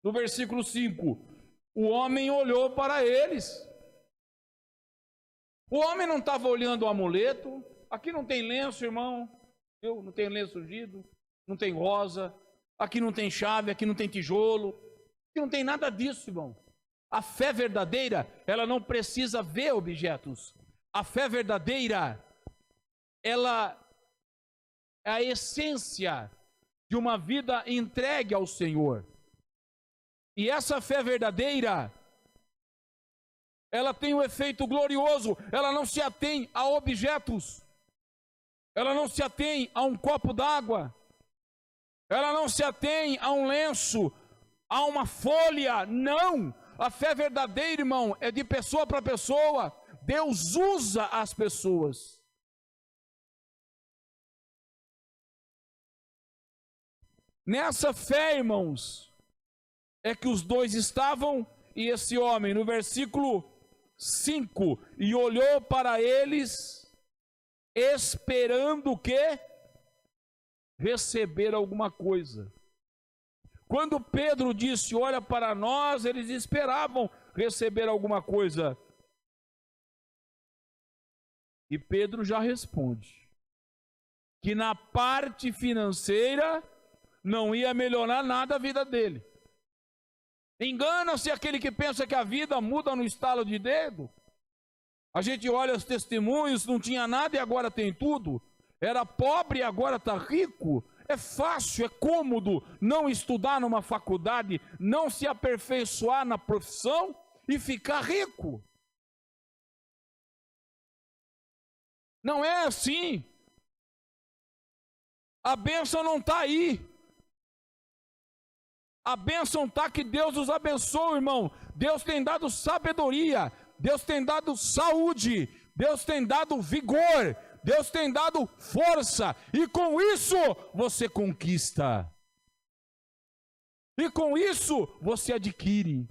No versículo 5, o homem olhou para eles. O homem não estava olhando o amuleto. Aqui não tem lenço, irmão. Não tem lenço ungido, não tem rosa. Aqui não tem chave, aqui não tem tijolo. Aqui não tem nada disso, irmão. A fé verdadeira, ela não precisa ver objetos. A fé verdadeira, ela é a essência de uma vida entregue ao Senhor. E essa fé verdadeira, ela tem um efeito glorioso. Ela não se atém a objetos. Ela não se atém a um copo d'água. Ela não se atém a um lenço, a uma folha. Não! A fé verdadeira, irmão, é de pessoa para pessoa. Deus usa as pessoas. Nessa fé, irmãos, é que os dois estavam, e esse homem, no versículo 5, e olhou para eles, esperando o quê? Receber alguma coisa. Quando Pedro disse, olha para nós, eles esperavam receber alguma coisa. E Pedro já responde, que na parte financeira não ia melhorar nada a vida dele. Engana-se aquele que pensa que a vida muda no estalo de dedo. A gente olha os testemunhos, não tinha nada e agora tem tudo. Era pobre e agora está rico. É fácil, é cômodo não estudar numa faculdade, não se aperfeiçoar na profissão e ficar rico. Não é assim. A bênção não está aí. A bênção está que Deus os abençoe, irmão. Deus tem dado sabedoria, Deus tem dado saúde, Deus tem dado vigor, Deus tem dado força, e com isso você conquista. E com isso você adquire.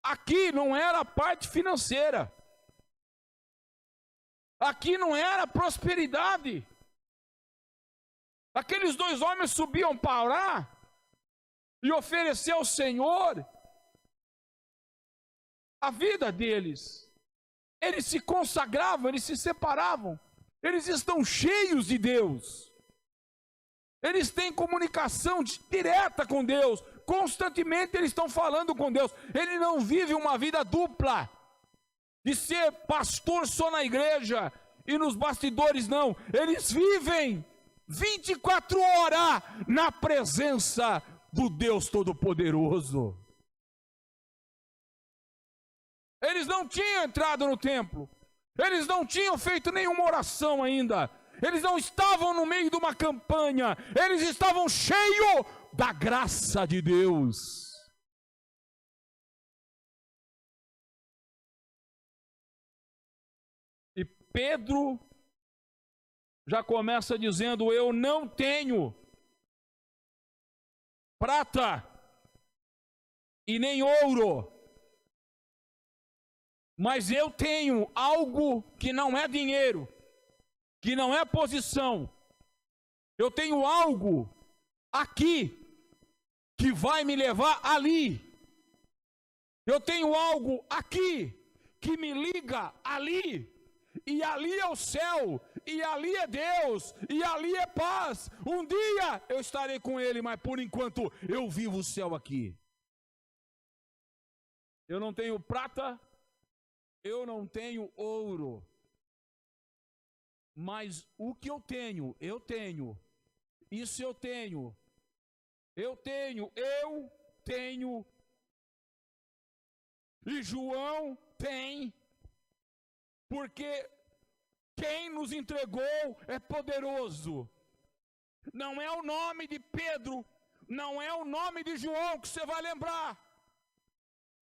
Aqui não era a parte financeira. Aqui não era prosperidade. Aqueles dois homens subiam para orar e oferecer ao Senhor a vida deles. Eles se consagravam, eles se separavam. Eles estão cheios de Deus. Eles têm comunicação direta com Deus. Constantemente eles estão falando com Deus. Ele não vive uma vida dupla, de ser pastor só na igreja e nos bastidores, não. Eles vivem 24 horas na presença do Deus Todo-Poderoso. Eles não tinham entrado no templo. Eles não tinham feito nenhuma oração ainda. Eles não estavam no meio de uma campanha. Eles estavam cheios da graça de Deus. E Pedro já começa dizendo, eu não tenho prata e nem ouro, mas eu tenho algo que não é dinheiro, que não é posição. Eu tenho algo aqui que vai me levar ali. Eu tenho algo aqui que me liga ali. E ali é o céu, e ali é Deus, e ali é paz. Um dia eu estarei com Ele, mas por enquanto eu vivo o céu aqui. Eu não tenho prata, eu não tenho ouro, mas o que eu tenho, isso eu tenho, e João tem, porque quem nos entregou é poderoso. Não é o nome de Pedro, não é o nome de João que você vai lembrar.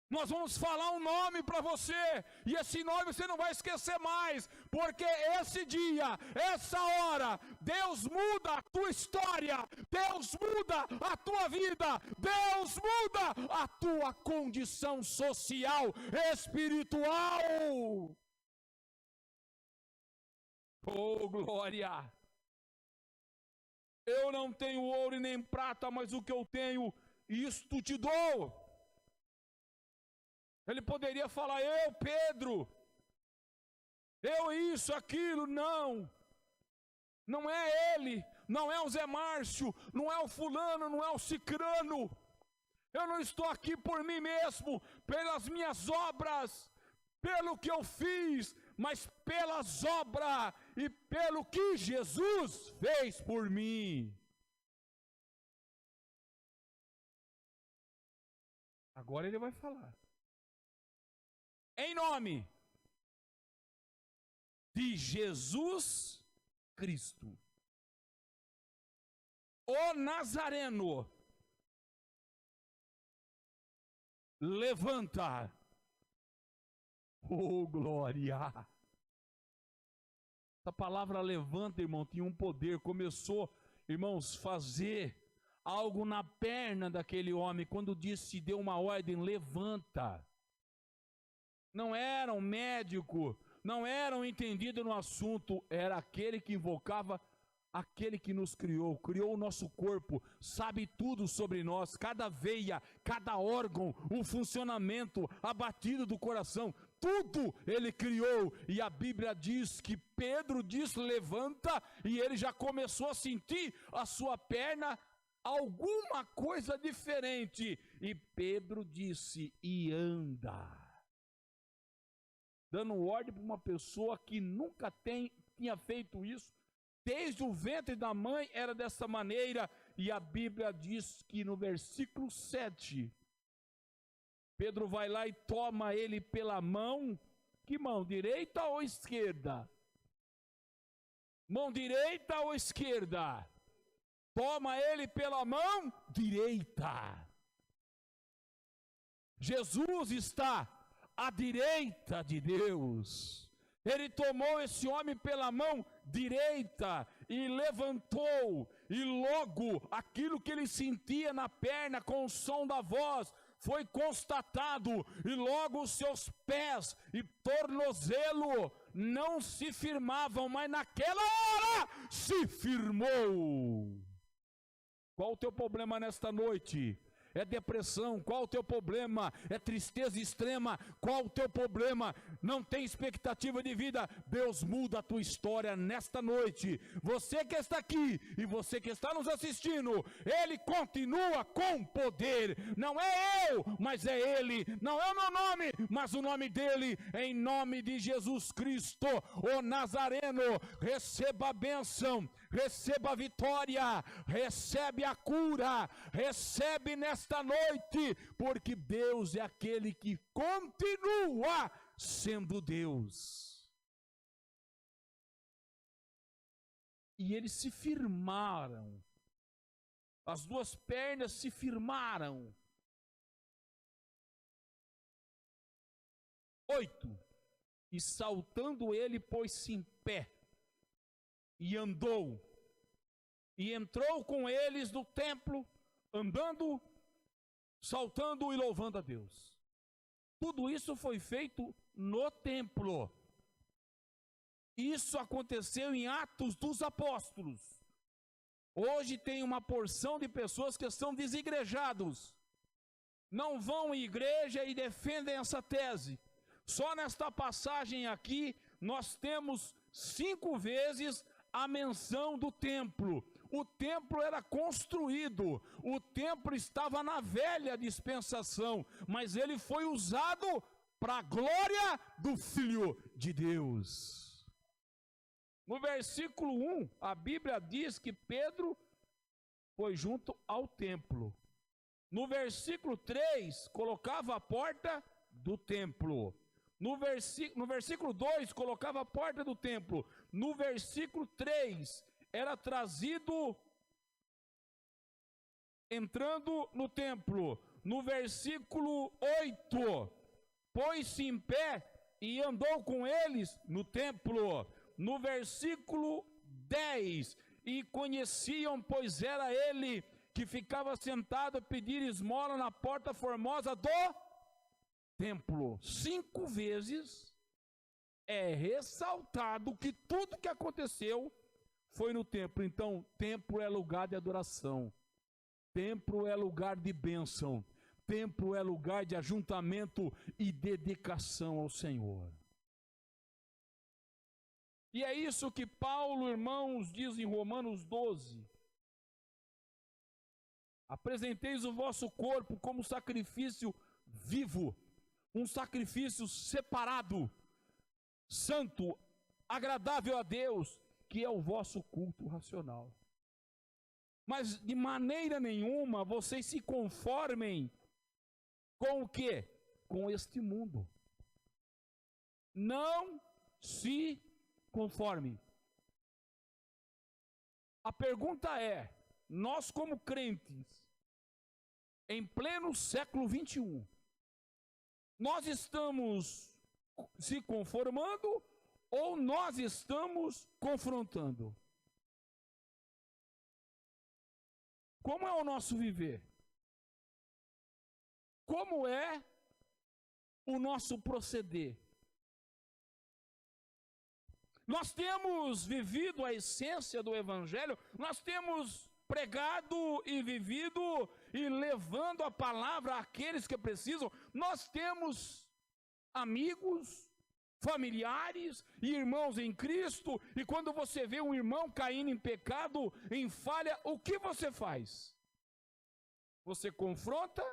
Nós vamos falar um nome para você, e esse nome você não vai esquecer mais, porque esse dia, essa hora, Deus muda a tua história, Deus muda a tua vida, Deus muda a tua condição social, espiritual. Oh, glória! Eu não tenho ouro e nem prata, mas o que eu tenho, isto te dou. Ele poderia falar, eu, Pedro, eu isso, aquilo, não. Não é ele, não é o Zé Márcio, não é o fulano, não é o cicrano. Eu não estou aqui por mim mesmo, pelas minhas obras, pelo que eu fiz, mas pelas obras e pelo que Jesus fez por mim. Agora ele vai falar. Em nome de Jesus Cristo, o Nazareno, levanta. Oh, glória! Essa palavra levanta, irmão, tinha um poder. Começou, irmãos, fazer algo na perna daquele homem. Quando disse, deu uma ordem, levanta. Não era um médico, não era um entendido no assunto, era aquele que invocava aquele que nos criou, criou o nosso corpo, sabe tudo sobre nós, cada veia, cada órgão, o funcionamento, a batida do coração, tudo ele criou. E a Bíblia diz que Pedro diz levanta, e ele já começou a sentir a sua perna alguma coisa diferente, e Pedro disse, e anda. Dando ordem para uma pessoa que nunca tinha feito isso, desde o ventre da mãe era dessa maneira. E a Bíblia diz que no versículo 7, Pedro vai lá e toma ele pela mão. Que mão? Direita ou esquerda? Mão direita ou esquerda? Toma ele pela mão direita. Jesus está à direita de Deus. Ele tomou esse homem pela mão direita e levantou, e logo aquilo que ele sentia na perna com o som da voz foi constatado, e logo os seus pés e tornozelo não se firmavam, mas naquela hora se firmou. Qual o teu problema nesta noite? É depressão? Qual o teu problema? É tristeza extrema? Qual o teu problema? Não tem expectativa de vida? Deus muda a tua história nesta noite. Você que está aqui e você que está nos assistindo, Ele continua com poder. Não é eu, mas é Ele. Não é o meu nome, mas o nome dEle. Em nome de Jesus Cristo, o Nazareno, receba a bênção, receba a vitória, recebe a cura, recebe nesta noite, porque Deus é aquele que continua sendo Deus. E eles se firmaram, as duas pernas se firmaram. 8. E saltando ele pôs-se em pé, e andou, e entrou com eles no templo, andando, saltando e louvando a Deus. Tudo isso foi feito no templo. Isso aconteceu em Atos dos Apóstolos. Hoje tem uma porção de pessoas que estão desigrejados, não vão à igreja e defendem essa tese. Só nesta passagem aqui nós temos 5 vezes a menção do templo. O templo era construído, o templo estava na velha dispensação, mas ele foi usado para a glória do Filho de Deus. No versículo 1, a Bíblia diz que Pedro foi junto ao templo. No versículo 3, colocava a porta do templo. No versículo 2, colocava a porta do templo. No versículo 3, era trazido entrando no templo. No versículo 8, pôs-se em pé e andou com eles no templo. No versículo 10, e conheciam, pois era ele que ficava sentado a pedir esmola na porta formosa do templo. 5 vezes é ressaltado que tudo que aconteceu foi no templo. Então, templo é lugar de adoração. Templo é lugar de bênção. Templo é lugar de ajuntamento e dedicação ao Senhor. E é isso que Paulo, irmãos, diz em Romanos 12. Apresenteis o vosso corpo como sacrifício vivo, um sacrifício separado, santo, agradável a Deus, que é o vosso culto racional. Mas de maneira nenhuma vocês se conformem com o quê? Com este mundo. Não se conforme. A pergunta é, nós como crentes, em pleno século 21, nós estamos se conformando ou nós estamos confrontando? Como é o nosso viver? Como é o nosso proceder? Nós temos vivido a essência do Evangelho, nós temos pregado e vivido e levando a palavra àqueles que precisam. Nós temos amigos, familiares e irmãos em Cristo, e quando você vê um irmão caindo em pecado, em falha, o que você faz? Você confronta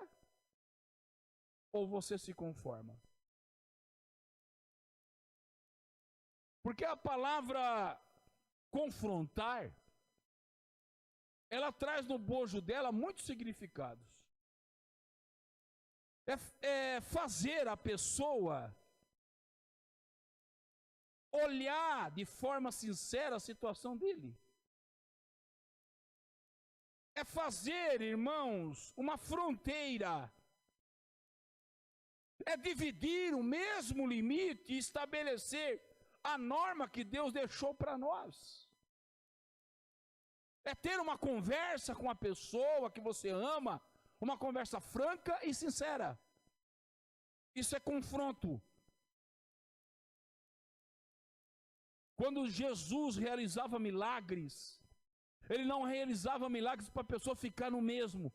ou você se conforma? Porque a palavra confrontar, ela traz no bojo dela muitos significados. É fazer a pessoa olhar de forma sincera a situação dele. É fazer, irmãos, uma fronteira. É dividir o mesmo limite e estabelecer a norma que Deus deixou para nós. É ter uma conversa com a pessoa que você ama, uma conversa franca e sincera. Isso é confronto. Quando Jesus realizava milagres, ele não realizava milagres para a pessoa ficar no mesmo,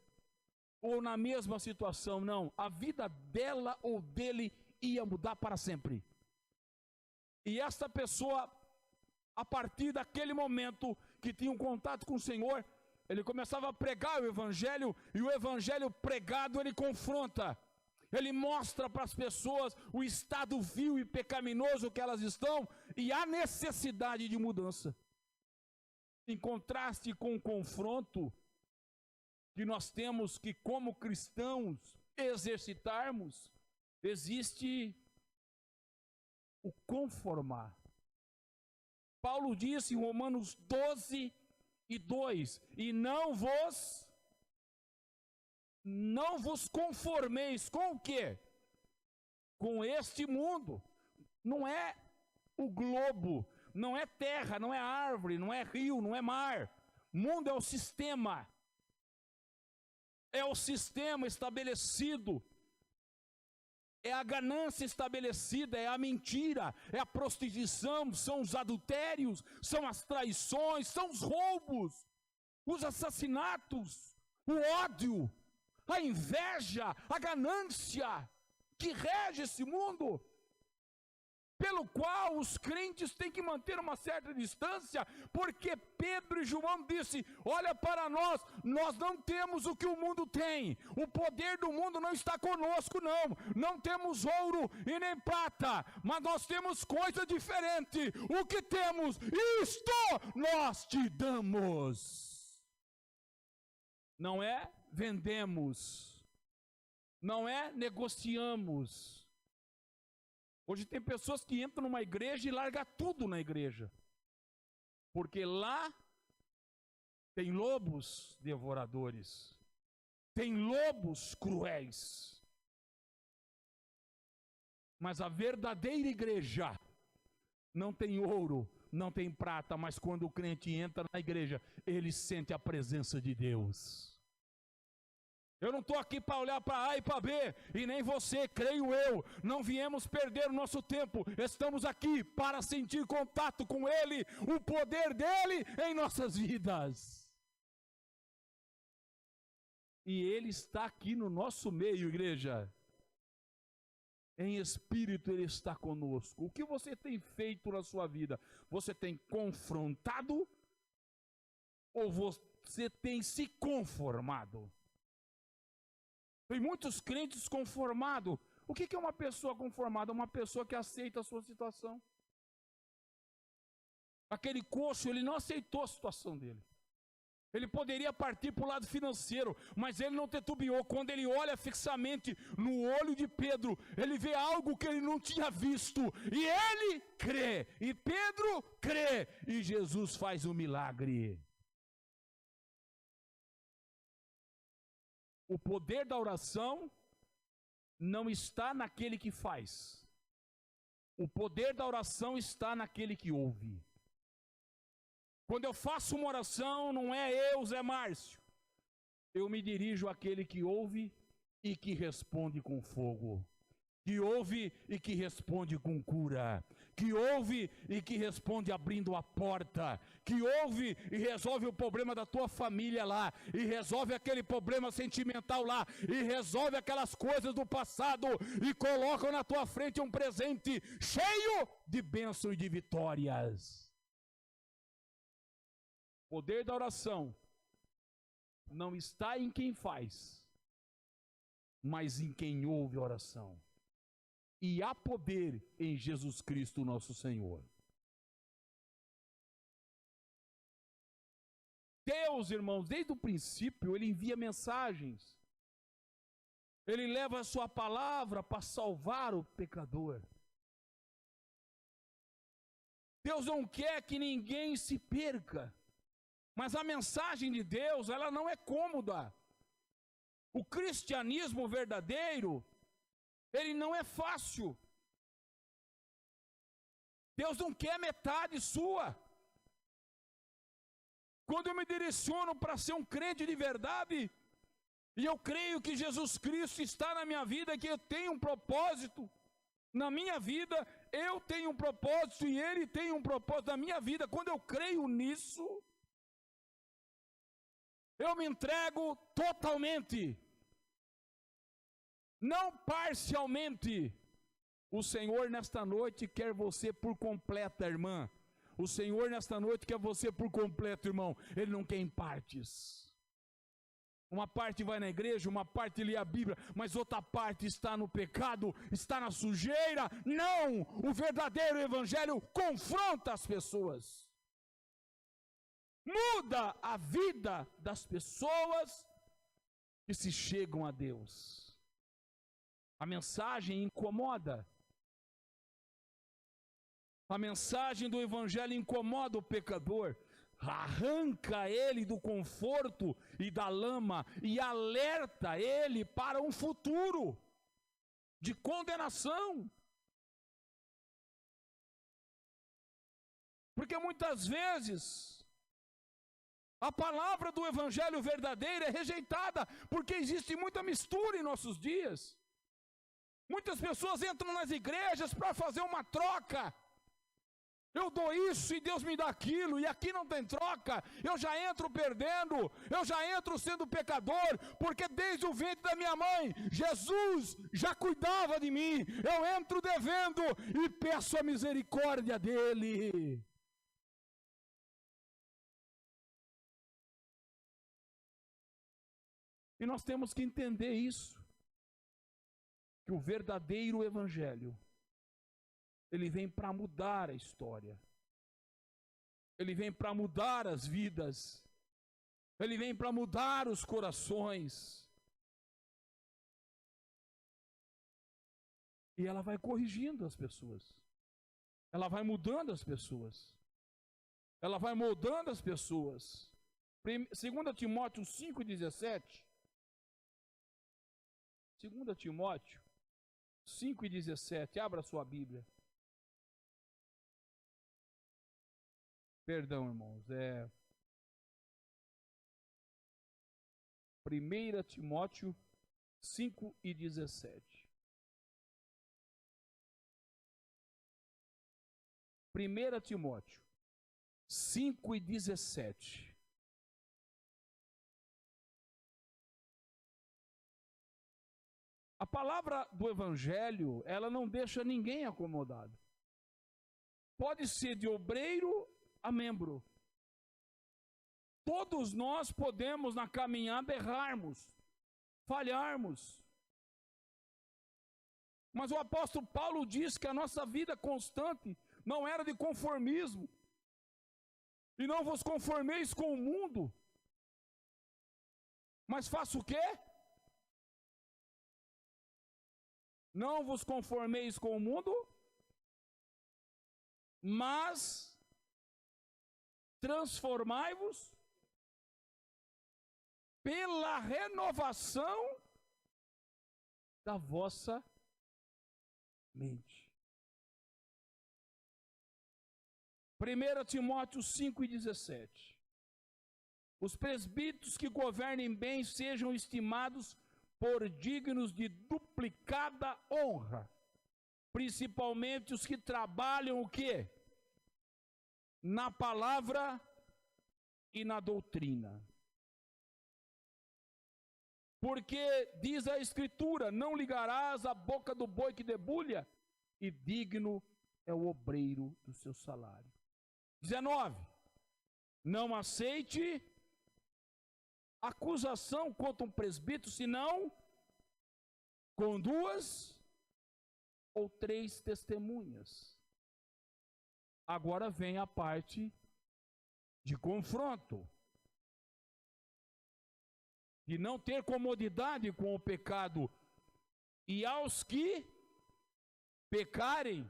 ou na mesma situação, não. A vida dela ou dele ia mudar para sempre. E essa pessoa, a partir daquele momento que tinha um contato com o Senhor, ele começava a pregar o Evangelho, e o Evangelho pregado ele confronta. Ele mostra para as pessoas o estado vil e pecaminoso que elas estão e a necessidade de mudança. Em contraste com o confronto que nós temos que, como cristãos, exercitarmos, existe o conformar. Paulo disse em Romanos 12 e 2, e não vos conformeis com o quê? Com este mundo. Não é o globo, não é terra, não é árvore, não é rio, não é mar. Mundo é o sistema. É o sistema estabelecido. É a ganância estabelecida, é a mentira, é a prostituição, são os adultérios, são as traições, são os roubos, os assassinatos, o ódio, a inveja, a ganância que rege esse mundo, pelo qual os crentes têm que manter uma certa distância, porque Pedro e João disse, olha para nós não temos o que o mundo tem, o poder do mundo não está conosco não temos ouro e nem prata, mas nós temos coisa diferente, o que temos, isto nós te damos. Não é vendemos, não é negociamos. Hoje tem pessoas que entram numa igreja e largam tudo na igreja, porque lá tem lobos devoradores, tem lobos cruéis. Mas a verdadeira igreja não tem ouro, não tem prata, mas quando o crente entra na igreja, ele sente a presença de Deus. Eu não estou aqui para olhar para A e para B, e nem você, creio eu. Não viemos perder o nosso tempo. Estamos aqui para sentir contato com Ele, o poder dEle em nossas vidas. E Ele está aqui no nosso meio, igreja. Em espírito Ele está conosco. O que você tem feito na sua vida? Você tem confrontado ou você tem se conformado? Tem muitos crentes conformados. O que é uma pessoa conformada? Uma pessoa que aceita a sua situação. Aquele coxo, ele não aceitou a situação dele. Ele poderia partir para o lado financeiro, mas ele não titubeou. Quando ele olha fixamente no olho de Pedro, ele vê algo que ele não tinha visto. E ele crê. E Pedro crê. E Jesus faz o milagre. O poder da oração não está naquele que faz. O poder da oração está naquele que ouve. Quando eu faço uma oração, não é eu, Zé Márcio. Eu me dirijo àquele que ouve e que responde com fogo. Que ouve e que responde com cura. Que ouve e que responde abrindo a porta. Que ouve e resolve o problema da tua família lá. E resolve aquele problema sentimental lá. E resolve aquelas coisas do passado. E coloca na tua frente um presente cheio de bênção e de vitórias. O poder da oração não está em quem faz, mas em quem ouve a oração. E há poder em Jesus Cristo nosso Senhor. Deus, irmãos, desde o princípio, Ele envia mensagens. Ele leva a sua palavra para salvar o pecador. Deus não quer que ninguém se perca. Mas a mensagem de Deus, ela não é cômoda. O cristianismo verdadeiro, ele não é fácil. Deus não quer metade sua. Quando eu me direciono para ser um crente de verdade, e eu creio que Jesus Cristo está na minha vida, que eu tenho um propósito na minha vida, eu tenho um propósito e Ele tem um propósito na minha vida. Quando eu creio nisso, eu me entrego totalmente, não parcialmente. O Senhor nesta noite quer você por completa, irmã. O Senhor nesta noite quer você por completo, irmão. Ele não quer em partes. Uma parte vai na igreja, uma parte lê a Bíblia, mas outra parte está no pecado, está na sujeira. Não! O verdadeiro evangelho confronta as pessoas. Muda a vida das pessoas que se chegam a Deus. A mensagem incomoda. A mensagem do evangelho incomoda o pecador. Arranca ele do conforto e da lama e alerta ele para um futuro de condenação. Porque muitas vezes a palavra do evangelho verdadeiro é rejeitada, porque existe muita mistura em nossos dias. Muitas pessoas entram nas igrejas para fazer uma troca. Eu dou isso e Deus me dá aquilo, e aqui não tem troca. Eu já entro perdendo, eu já entro sendo pecador, porque desde o ventre da minha mãe, Jesus já cuidava de mim. Eu entro devendo e peço a misericórdia dele. E nós temos que entender isso, que o verdadeiro evangelho, ele vem para mudar a história, ele vem para mudar as vidas, ele vem para mudar os corações, e ela vai corrigindo as pessoas, ela vai mudando as pessoas, ela vai moldando as pessoas. 2 Timóteo 5,17, 2 Timóteo 5,17, abra a sua Bíblia. Perdão, irmãos, 1 Timóteo 5:17. 1 Timóteo 5:17. A palavra do Evangelho, ela não deixa ninguém acomodado. Pode ser de obreiro a membro. Todos nós podemos na caminhada errarmos, falharmos. Mas o apóstolo Paulo diz que a nossa vida constante não era de conformismo. E não vos conformeis com o mundo. Mas faça o quê? Não vos conformeis com o mundo, mas transformai-vos pela renovação da vossa mente. 1 Timóteo 5:17. Os presbíteros que governem bem sejam estimados por dignos de duplicada honra, principalmente os que trabalham o quê? Na palavra e na doutrina. Porque diz a Escritura: não ligarás a boca do boi que debulha, e digno é o obreiro do seu salário. 19. Não aceite acusação contra um presbítero, senão com 2 ou 3 testemunhas. Agora vem a parte de confronto. De não ter comodidade com o pecado. E aos que pecarem,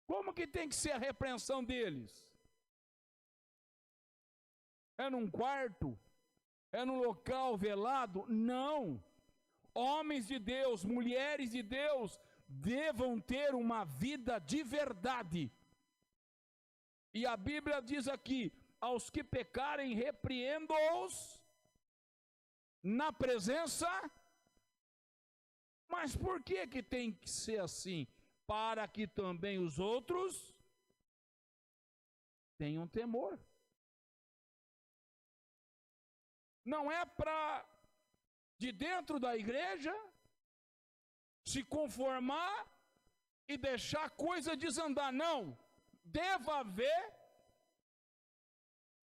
como que tem que ser a repreensão deles? É num quarto? É num local velado? Não. Homens de Deus, mulheres de Deus, devam ter uma vida de verdade. E a Bíblia diz aqui: aos que pecarem, repreendo-os na presença. Mas por que que tem que ser assim? Para que também os outros tenham temor. Não é para de dentro da igreja se conformar e deixar a coisa desandar. Não. Deva haver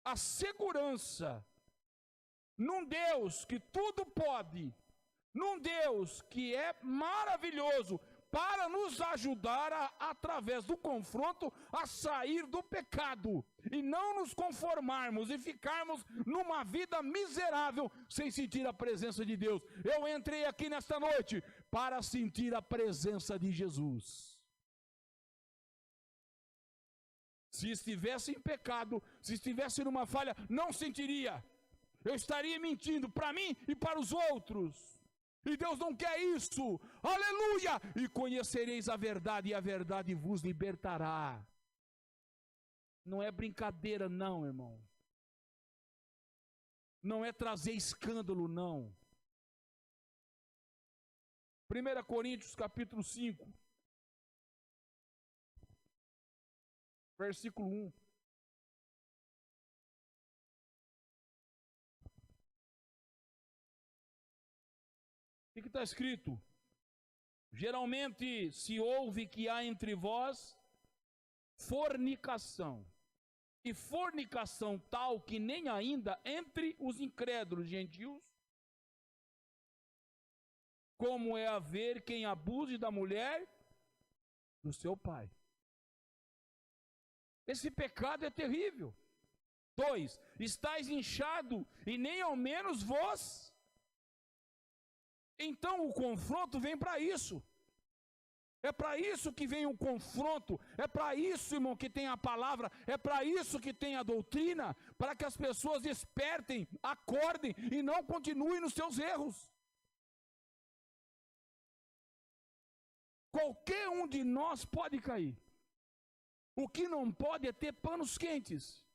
a segurança num Deus que tudo pode, num Deus que é maravilhoso, para nos ajudar através do confronto, a sair do pecado, e não nos conformarmos e ficarmos numa vida miserável, sem sentir a presença de Deus. Eu entrei aqui nesta noite para sentir a presença de Jesus. Se estivesse em pecado, se estivesse numa falha, não sentiria. Eu estaria mentindo para mim e para os outros. E Deus não quer isso. Aleluia! E conhecereis a verdade, e a verdade vos libertará. Não é brincadeira não, irmão. Não é trazer escândalo não. 1 Coríntios capítulo 5. Versículo 1. O que está escrito? Geralmente se ouve que há entre vós fornicação. E fornicação tal que nem ainda entre os incrédulos gentios, como é haver quem abuse da mulher do seu pai. Esse pecado é terrível. 2. Estais inchado e nem ao menos vós. Então o confronto vem para isso. É para isso que vem o confronto. É para isso, irmão, que tem a palavra. É para isso que tem a doutrina. Para que as pessoas despertem, acordem e não continuem nos seus erros. Qualquer um de nós pode cair. O que não pode é ter panos quentes.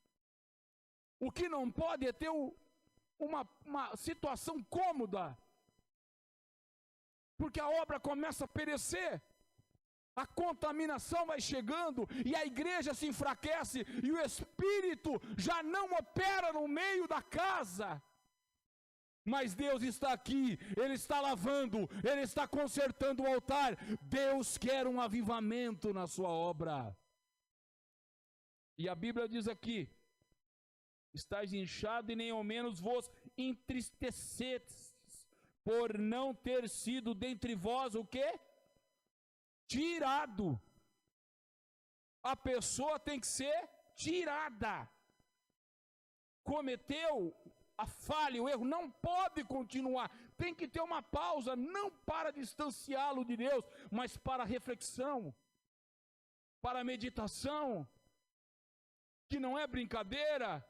O que não pode é ter uma situação cômoda, porque a obra começa a perecer, a contaminação vai chegando, e a igreja se enfraquece, e o Espírito já não opera no meio da casa. Mas Deus está aqui, Ele está lavando, Ele está consertando o altar. Deus quer um avivamento na sua obra. E a Bíblia diz aqui: estáis inchados e nem ao menos vos entristeceis, por não ter sido dentre vós o quê? Tirado. A pessoa tem que ser tirada. Cometeu a falha, o erro, não pode continuar, tem que ter uma pausa, não para distanciá-lo de Deus, mas para reflexão, para meditação, que não é brincadeira,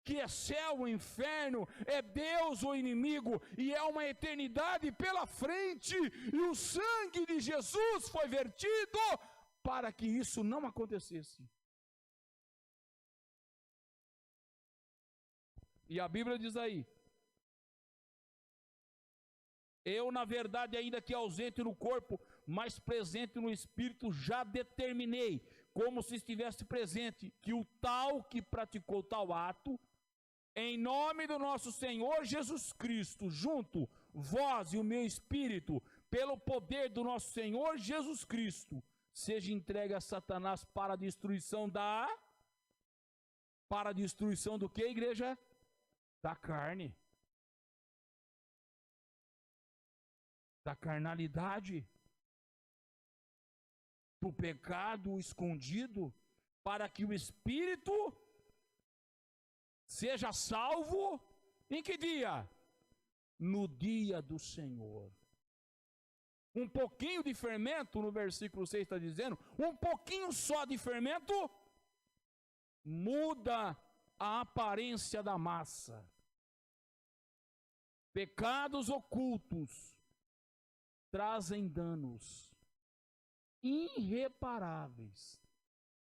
que é céu ou inferno, é Deus ou inimigo, e é uma eternidade pela frente, e o sangue de Jesus foi vertido para que isso não acontecesse. E a Bíblia diz aí: eu, na verdade, ainda que ausente no corpo, mas presente no espírito, já determinei, como se estivesse presente, que o tal que praticou tal ato, em nome do nosso Senhor Jesus Cristo, junto, vós e o meu espírito, pelo poder do nosso Senhor Jesus Cristo, seja entregue a Satanás para a destruição para a destruição do que, igreja? Da carne, da carnalidade, do pecado escondido, para que o espírito seja salvo em que dia? No dia do Senhor. Um pouquinho de fermento, no versículo 6 está dizendo, um pouquinho só de fermento muda a aparência da massa. Pecados ocultos trazem danos irreparáveis,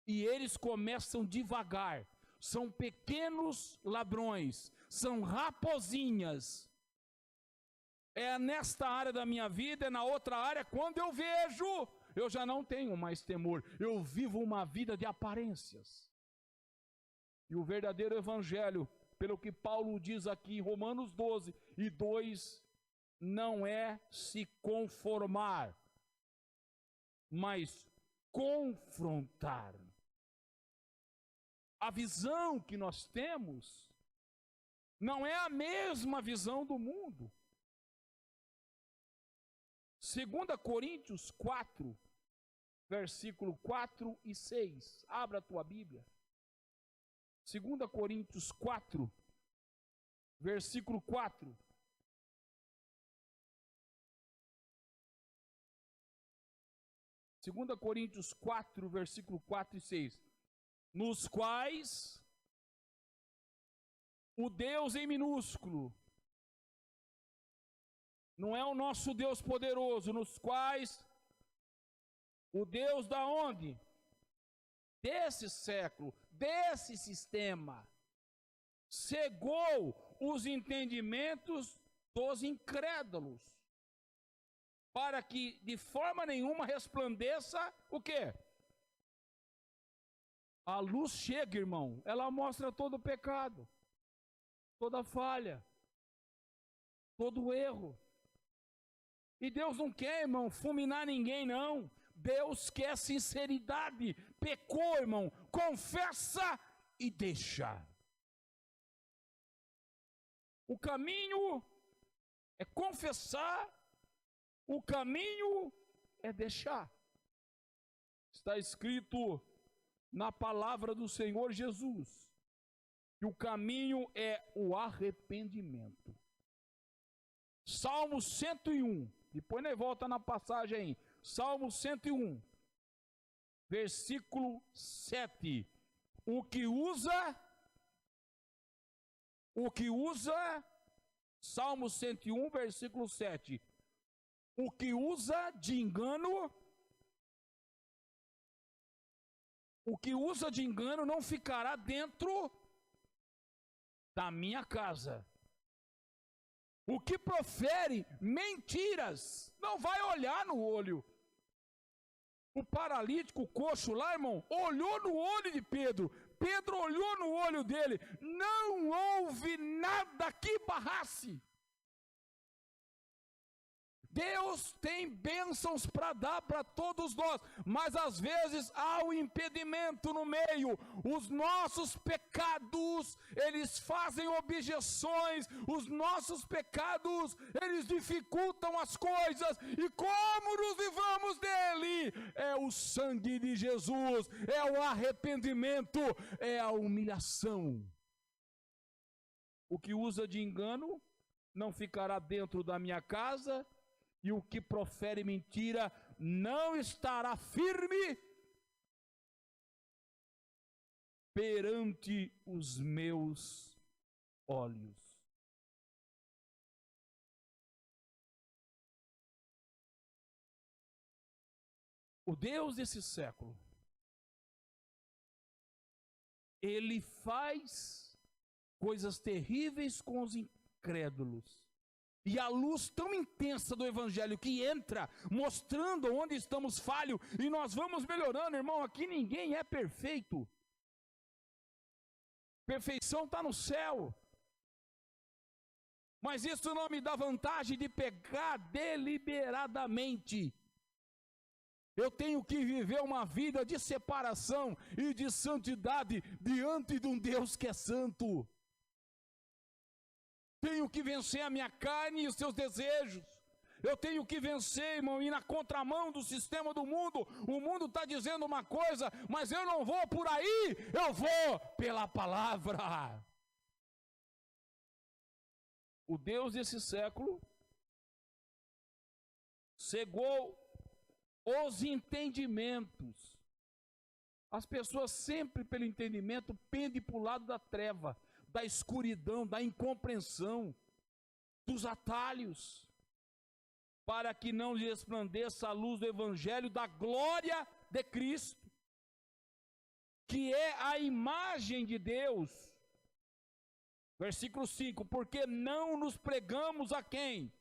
e eles começam devagar. São pequenos ladrões, são raposinhas. É nesta área da minha vida, é na outra área, quando eu vejo, eu já não tenho mais temor, eu vivo uma vida de aparências. E o verdadeiro evangelho, pelo que Paulo diz aqui em Romanos 12:2, não é se conformar, mas confrontar. A visão que nós temos não é a mesma visão do mundo. 2 Coríntios 4, versículo 4 e 6. Abra a tua Bíblia. 2 Coríntios 4, versículo 4. Segunda Coríntios 4, versículo 4 e 6. Nos quais o Deus em minúsculo, não é o nosso Deus poderoso, nos quais o Deus da onde? Desse século, desse sistema, cegou os entendimentos dos incrédulos, para que de forma nenhuma resplandeça o quê? A luz chega, irmão, ela mostra todo o pecado, toda a falha, todo o erro. E Deus não quer, irmão, fulminar ninguém, não. Deus quer sinceridade. Pecou, irmão, confessa e deixa. O caminho é confessar, o caminho é deixar. Está escrito na palavra do Senhor Jesus que o caminho é o arrependimento. Salmo 101, depois nós volta na passagem aí. Salmo 101, versículo 7. O que usa, Salmo 101, versículo 7. O que usa de engano, não ficará dentro da minha casa. O que profere mentiras, não vai olhar no olho. O paralítico, o coxo lá, irmão, olhou no olho de Pedro. Pedro olhou no olho dele. Não houve nada que barrasse. Deus tem bênçãos para dar para todos nós, mas às vezes há um impedimento no meio. Os nossos pecados, eles fazem objeções, os nossos pecados, eles dificultam as coisas, e como nos livramos dele? É o sangue de Jesus, é o arrependimento, é a humilhação. O que usa de engano não ficará dentro da minha casa, e o que profere mentira não estará firme perante os meus olhos. O Deus desse século, ele faz coisas terríveis com os incrédulos. E a luz tão intensa do Evangelho que entra, mostrando onde estamos falhos, e nós vamos melhorando, irmão. Aqui ninguém é perfeito. Perfeição está no céu. Mas isso não me dá vantagem de pecar deliberadamente. Eu tenho que viver uma vida de separação e de santidade diante de um Deus que é santo. Tenho que vencer a minha carne e os seus desejos. Eu tenho que vencer, irmão, ir na contramão do sistema do mundo. O mundo está dizendo uma coisa, mas eu não vou por aí, eu vou pela palavra. O Deus desse século cegou os entendimentos. As pessoas sempre, pelo entendimento, pendem para o lado da treva, da escuridão, da incompreensão, dos atalhos, para que não lhe resplandeça a luz do Evangelho da glória de Cristo, que é a imagem de Deus. Versículo 5: porque não nos pregamos a quem?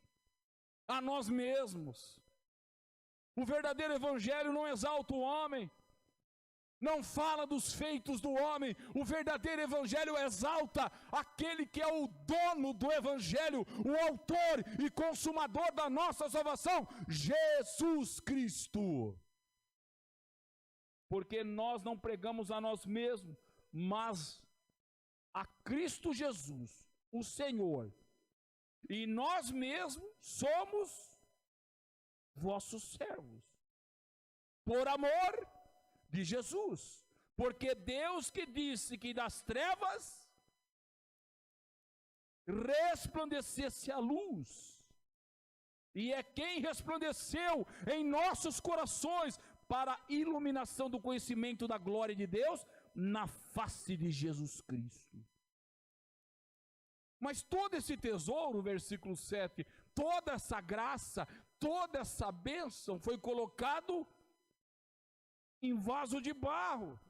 A nós mesmos. O verdadeiro Evangelho não exalta o homem, não fala dos feitos do homem. O verdadeiro Evangelho exalta aquele que é o dono do Evangelho, o autor e consumador da nossa salvação, Jesus Cristo. Porque nós não pregamos a nós mesmos, mas a Cristo Jesus, o Senhor. E nós mesmos somos vossos servos, por amor de Jesus, porque Deus que disse que das trevas resplandecesse a luz, e é quem resplandeceu em nossos corações para a iluminação do conhecimento da glória de Deus na face de Jesus Cristo. Mas todo esse tesouro, versículo 7, toda essa graça, toda essa bênção foi colocado em vaso de barro.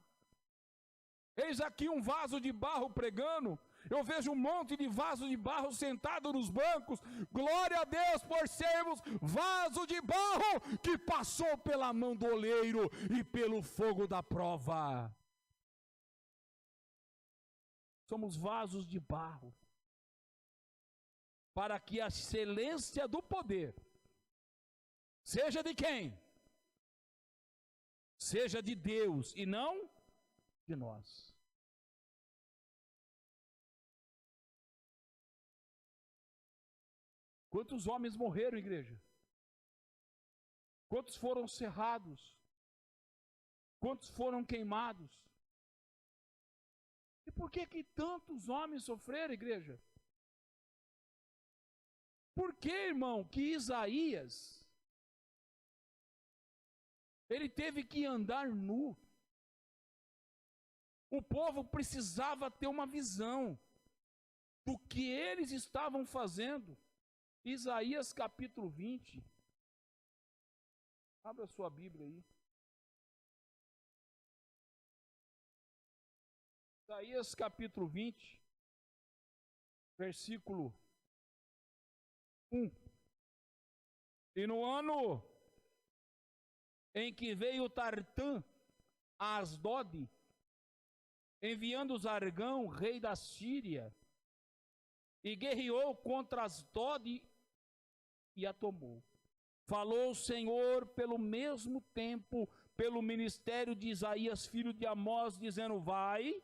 Eis aqui um vaso de barro pregando. Eu vejo um monte de vaso de barro sentado nos bancos. Glória a Deus por sermos vaso de barro que passou pela mão do oleiro e pelo fogo da prova. Somos vasos de barro, para que a excelência do poder seja de quem? Seja de Deus e não de nós. Quantos homens morreram, igreja? Quantos foram cerrados? Quantos foram queimados? E por que tantos homens sofreram, igreja? Por que, irmão, que Isaías, ele teve que andar nu? O povo precisava ter uma visão do que eles estavam fazendo. Isaías capítulo 20. Abra sua Bíblia aí. Isaías capítulo 20. versículo 1. E no ano em que veio Tartã a Asdode, enviando Zargão, rei da Síria, e guerreou contra Asdode e a tomou. Falou o Senhor pelo mesmo tempo, pelo ministério de Isaías, filho de Amós, dizendo: vai,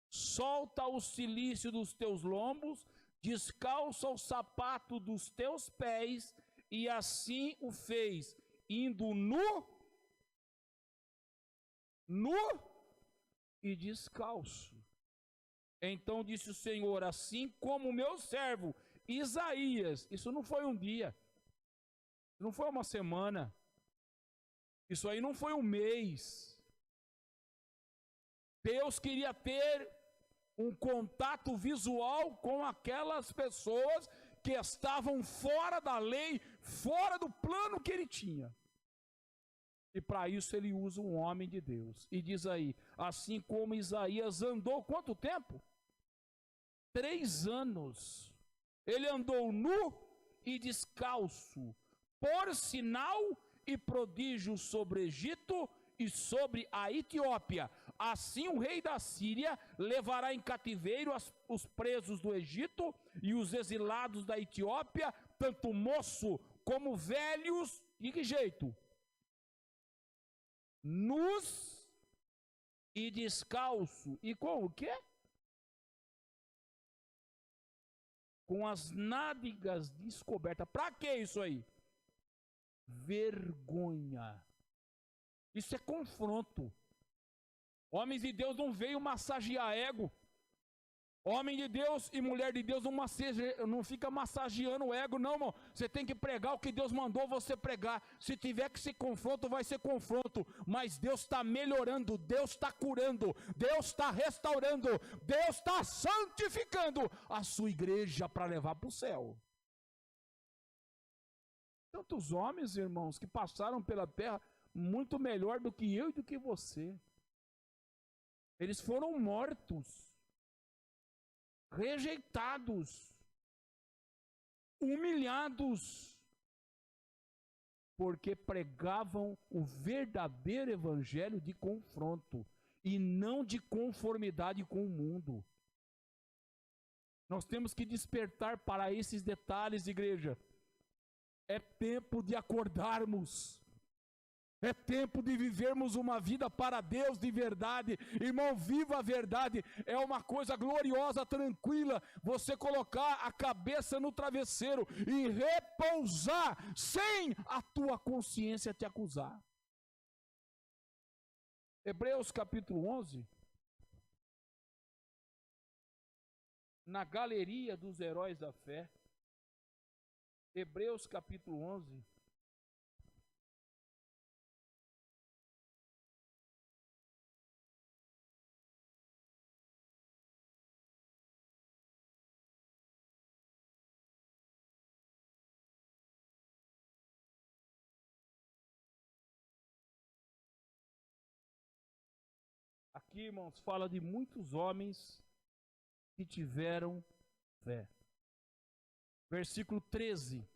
solta o cilício dos teus lombos, descalça o sapato dos teus pés, e assim o fez, indo nu e descalço. Então disse o Senhor: assim como o meu servo Isaías, isso não foi um dia, não foi uma semana, isso aí não foi um mês. Deus queria ter um contato visual com aquelas pessoas que estavam fora da lei, fora do plano que ele tinha. E para isso ele usa um homem de Deus. E diz aí: assim como Isaías andou quanto tempo? 3 anos. Ele andou nu e descalço, por sinal e prodígio sobre o Egito e sobre a Etiópia. Assim o rei da Síria levará em cativeiro os presos do Egito e os exilados da Etiópia, tanto moço como velhos. De que jeito? Nus e descalço. E com o quê? Com as nádegas descobertas. Para que isso aí? Vergonha. Isso é confronto. Homens de Deus não veio massagear ego. Homem de Deus e mulher de Deus não fica massageando o ego, não, irmão. Você tem que pregar o que Deus mandou você pregar. Se tiver que ser confronto, vai ser confronto. Mas Deus está melhorando, Deus está curando, Deus está restaurando, Deus está santificando a sua igreja para levar para o céu. Tantos homens, irmãos, que passaram pela terra muito melhor do que eu e do que você. Eles foram mortos, rejeitados, humilhados, porque pregavam o verdadeiro evangelho de confronto e não de conformidade com o mundo. Nós temos que despertar para esses detalhes, igreja. É tempo de acordarmos. É tempo de vivermos uma vida para Deus de verdade. Irmão, viva a verdade. É uma coisa gloriosa, tranquila, você colocar a cabeça no travesseiro e repousar sem a tua consciência te acusar. Hebreus capítulo 11. Na galeria dos heróis da fé. Hebreus capítulo 11. Aqui, irmãos, fala de muitos homens que tiveram fé. Versículo 13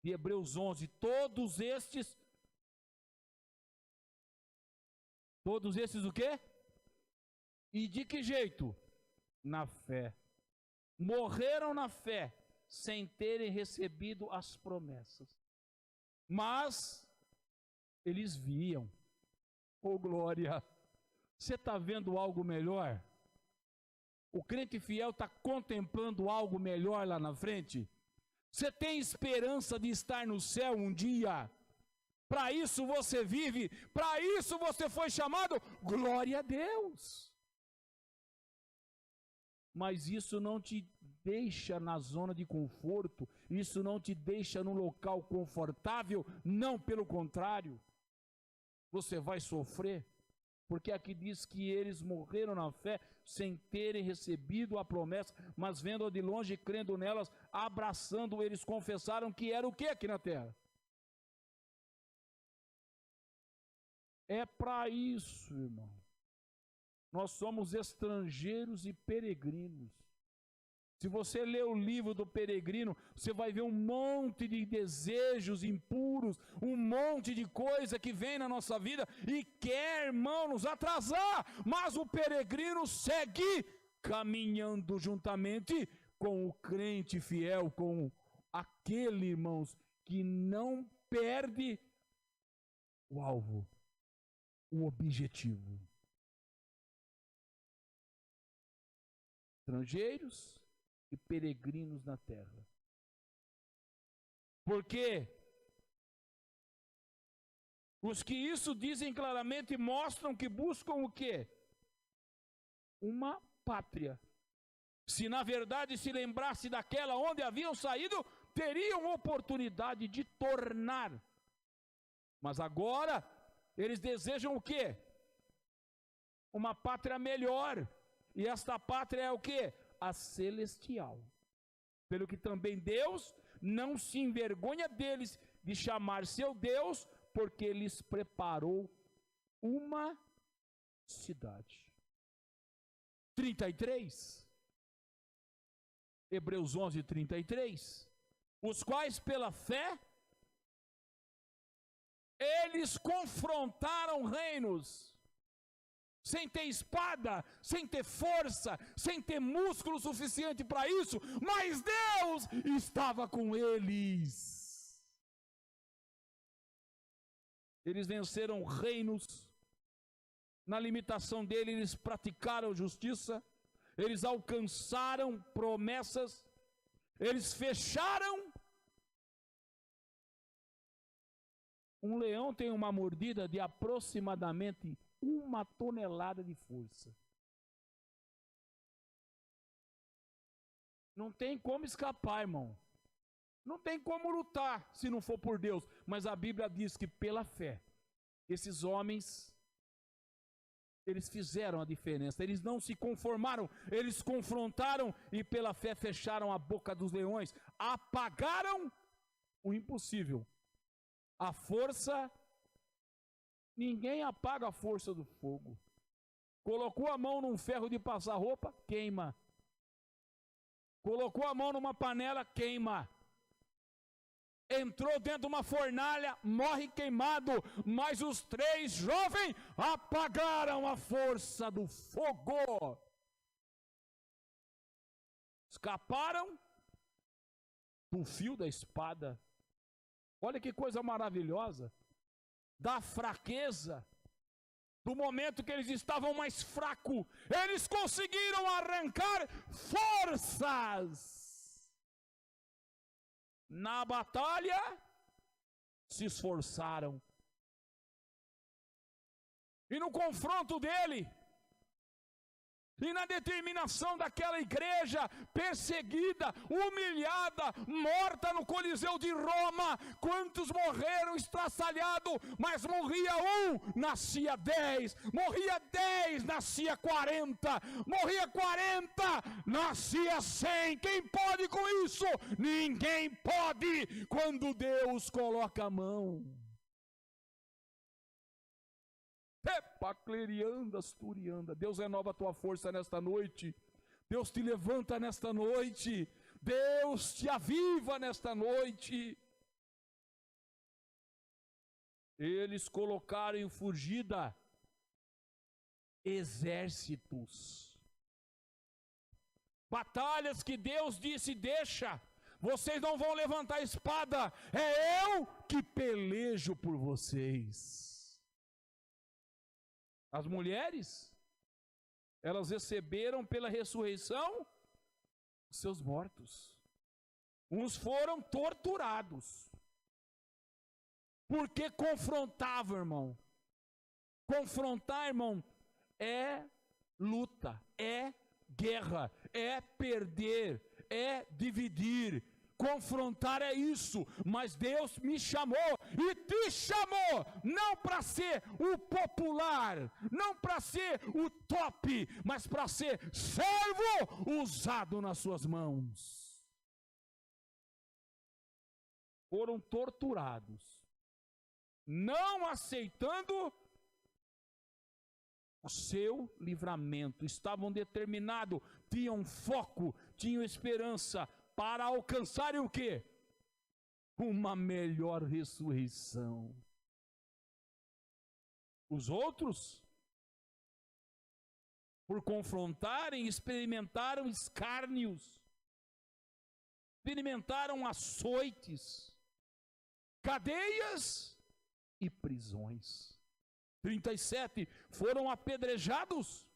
de Hebreus 11. Todos estes o quê? E de que jeito? Na fé. Morreram na fé, sem terem recebido as promessas. Mas eles viam. Oh, glória! Você está vendo algo melhor? O crente fiel está contemplando algo melhor lá na frente? Você tem esperança de estar no céu um dia? Para isso você vive, para isso você foi chamado, glória a Deus. Mas isso não te deixa na zona de conforto, isso não te deixa num local confortável, não, pelo contrário, você vai sofrer. Porque aqui diz que eles morreram na fé sem terem recebido a promessa, mas vendo-a de longe e crendo nelas, abraçando, eles confessaram que era o que aqui na terra? É para isso, irmão. Nós somos estrangeiros e peregrinos. Se você ler o livro do Peregrino, você vai ver um monte de desejos impuros, um monte de coisa que vem na nossa vida e quer, irmão, nos atrasar. Mas o peregrino segue caminhando juntamente com o crente fiel, com aquele, irmãos, que não perde o alvo, o objetivo. Estrangeiros e peregrinos na terra. Porque os que isso dizem claramente mostram que buscam o quê? Uma pátria. Se na verdade se lembrasse daquela onde haviam saído, teriam oportunidade de tornar. Mas agora eles desejam o quê? Uma pátria melhor. E esta pátria é o quê? A celestial. Pelo que também Deus não se envergonha deles de chamar seu Deus, porque lhes preparou uma cidade. 33. Hebreus 11, 33. Os quais pela fé, eles confrontaram reinos, sem ter espada, sem ter força, sem ter músculo suficiente para isso, mas Deus estava com eles. Eles venceram reinos, na limitação dele eles praticaram justiça, eles alcançaram promessas, eles fecharam. Um leão tem uma mordida de aproximadamente 1 tonelada de força. Não tem como escapar, irmão. Não tem como lutar se não for por Deus. Mas a Bíblia diz que pela fé, esses homens, eles fizeram a diferença. Eles não se conformaram, eles confrontaram e pela fé fecharam a boca dos leões. Apagaram o impossível. A força, ninguém apaga a força do fogo. Colocou a mão num ferro de passar roupa, queima. Colocou a mão numa panela, queima. Entrou dentro de uma fornalha, morre queimado. Mas os 3 jovens apagaram a força do fogo. Escaparam do fio da espada. Olha que coisa maravilhosa. Da fraqueza, do momento que eles estavam mais fracos, eles conseguiram arrancar forças. Na batalha, se esforçaram. E no confronto dele, e na determinação daquela igreja perseguida, humilhada, morta no Coliseu de Roma, quantos morreram estraçalhados, mas morria 1, nascia 10, morria 10, nascia 40, morria 40, nascia 100. Quem pode com isso? Ninguém pode quando Deus coloca a mão. Deus renova a tua força nesta noite. Deus te levanta nesta noite. Deus te aviva nesta noite. Eles colocaram em fugida exércitos. Batalhas que Deus disse: deixa, vocês não vão levantar a espada, é eu que pelejo por vocês. As mulheres, elas receberam pela ressurreição os seus mortos. Uns foram torturados, porque confrontavam, irmão. Confrontar, irmão, é luta, é guerra, é perder, é dividir. Confrontar é isso, mas Deus me chamou e te chamou, não para ser o popular, não para ser o top, mas para ser servo usado nas suas mãos. Foram torturados, não aceitando o seu livramento, estavam determinados, tinham foco, tinham esperança para alcançarem o quê? Uma melhor ressurreição. Os outros, por confrontarem, experimentaram escárnios, experimentaram açoites, cadeias e prisões. 37, foram apedrejados.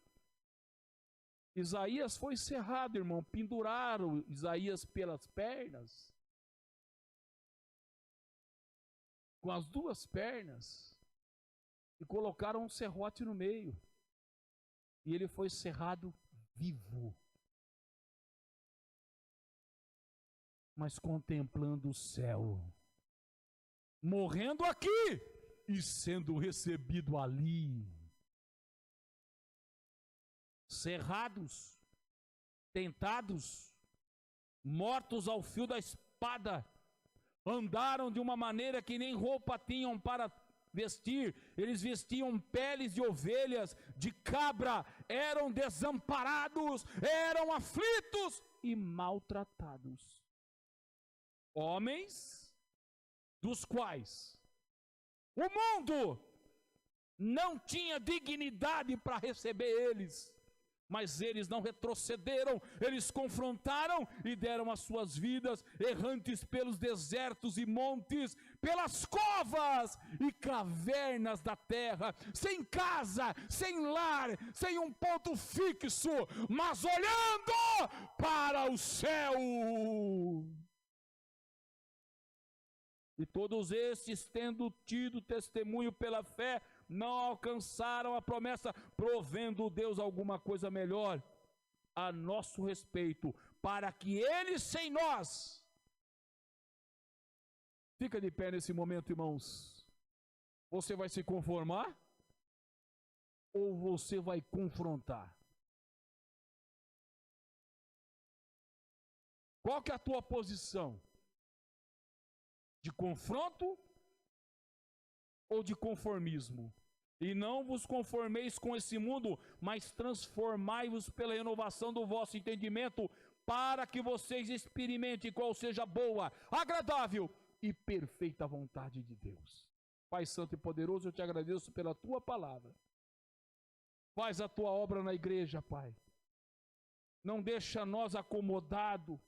Isaías foi cerrado, irmão, penduraram Isaías pelas pernas, com as duas pernas, e colocaram um serrote no meio, e ele foi cerrado vivo, mas contemplando o céu, morrendo aqui e sendo recebido ali. Cerrados, tentados, mortos ao fio da espada, andaram de uma maneira que nem roupa tinham para vestir, eles vestiam peles de ovelhas, de cabra, eram desamparados, eram aflitos e maltratados. Homens dos quais o mundo não tinha dignidade para receber eles, mas eles não retrocederam, eles confrontaram e deram as suas vidas errantes pelos desertos e montes, pelas covas e cavernas da terra, sem casa, sem lar, sem um ponto fixo, mas olhando para o céu. E todos estes, tendo tido testemunho pela fé, não alcançaram a promessa, provendo Deus alguma coisa melhor a nosso respeito, para que Ele sem nós. Fica de pé nesse momento, irmãos. Você vai se conformar? Ou você vai confrontar? Qual que é a tua posição? De confronto ou de conformismo? E não vos conformeis com esse mundo, mas transformai-vos pela renovação do vosso entendimento, para que vocês experimentem qual seja a boa, agradável e perfeita vontade de Deus. Pai Santo e Poderoso, eu te agradeço pela tua palavra. Faz a tua obra na igreja, Pai. Não deixa nós acomodados,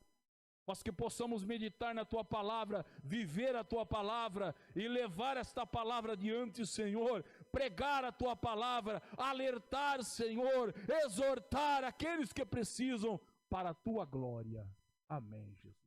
mas que possamos meditar na tua palavra, viver a tua palavra e levar esta palavra adiante, Senhor, pregar a tua palavra, alertar, Senhor, exortar aqueles que precisam para a tua glória. Amém, Jesus.